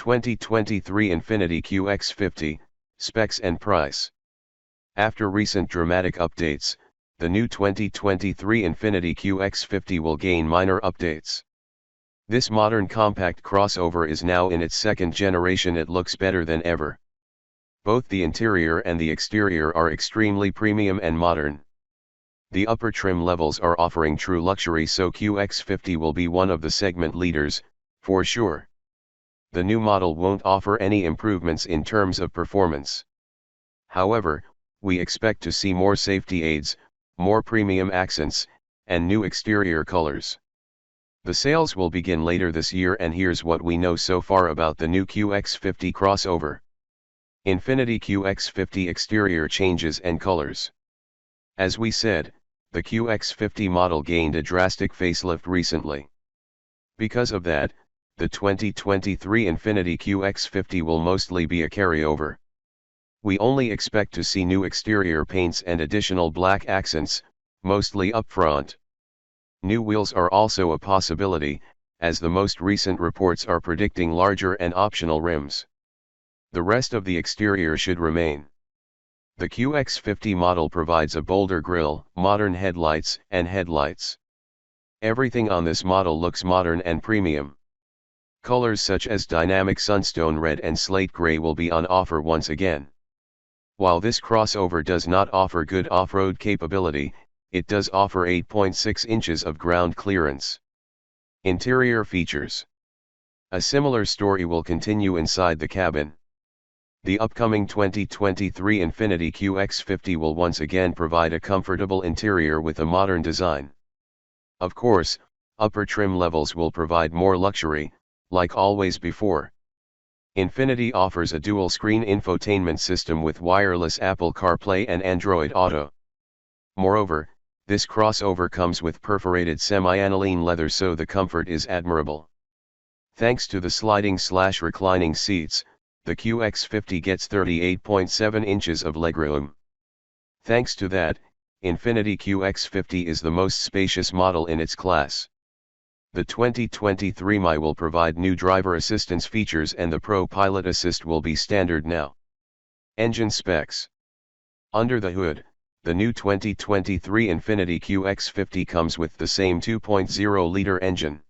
2023 Infiniti QX50, Specs and Price. After recent dramatic updates, the new 2023 Infiniti QX50 will gain minor updates. This modern compact crossover is now in its second generation. It looks better than ever. Both the interior and the exterior are extremely premium and modern. The upper trim levels are offering true luxury, so QX50 will be one of the segment leaders, for sure. The new model won't offer any improvements in terms of performance. However, we expect to see more safety aids, more premium accents, and new exterior colors. The sales will begin later this year, and here's what we know so far about the new QX50 crossover. Infiniti QX50 exterior changes and colors. As we said, the QX50 model gained a drastic facelift recently. Because of that, the 2023 Infiniti QX50 will mostly be a carryover. We only expect to see new exterior paints and additional black accents, mostly up front. New wheels are also a possibility, as the most recent reports are predicting larger and optional rims. The rest of the exterior should remain. The QX50 model provides a bolder grille, modern headlights, and headlights. Everything on this model looks modern and premium. Colors such as dynamic sunstone red and slate gray will be on offer once again. While this crossover does not offer good off-road capability, it does offer 8.6 inches of ground clearance. Interior features. A similar story will continue inside the cabin. The upcoming 2023 Infiniti QX50 will once again provide a comfortable interior with a modern design. Of course, upper trim levels will provide more luxury, like always before. Infiniti offers a dual-screen infotainment system with wireless Apple CarPlay and Android Auto. Moreover, this crossover comes with perforated semi-aniline leather, so the comfort is admirable. Thanks to the sliding/reclining seats, the QX50 gets 38.7 inches of legroom. Thanks to that, Infiniti QX50 is the most spacious model in its class. The 2023 Mi will provide new driver assistance features, and the Pro Pilot Assist will be standard now. Engine specs. Under the hood, the new 2023 Infiniti QX50 comes with the same 2.0-liter engine.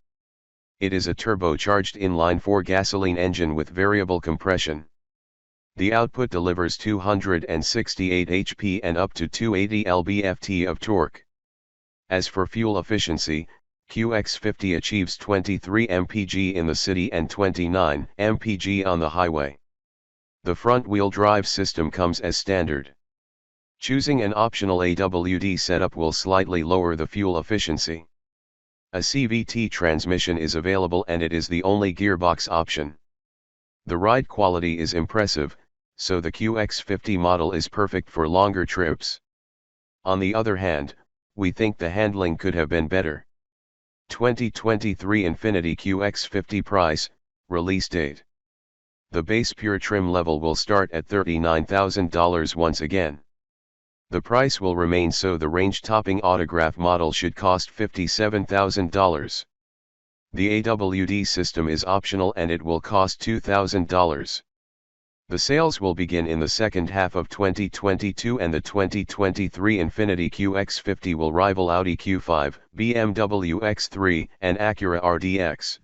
It is a turbocharged inline-4 gasoline engine with variable compression. The output delivers 268 HP and up to 280 lb-ft of torque. As for fuel efficiency, QX50 achieves 23 mpg in the city and 29 mpg on the highway. The front-wheel drive system comes as standard. Choosing an optional AWD setup will slightly lower the fuel efficiency. A CVT transmission is available, and it is the only gearbox option. The ride quality is impressive, so the QX50 model is perfect for longer trips. On the other hand, we think the handling could have been better. 2023 Infiniti QX50 price, release date. The base pure trim level will start at $39,000 once again. The price will remain, so the range-topping autograph model should cost $57,000. The AWD system is optional, and it will cost $2,000. The sales will begin in the second half of 2022, and the 2023 Infiniti QX50 will rival Audi Q5, BMW X3, and Acura RDX.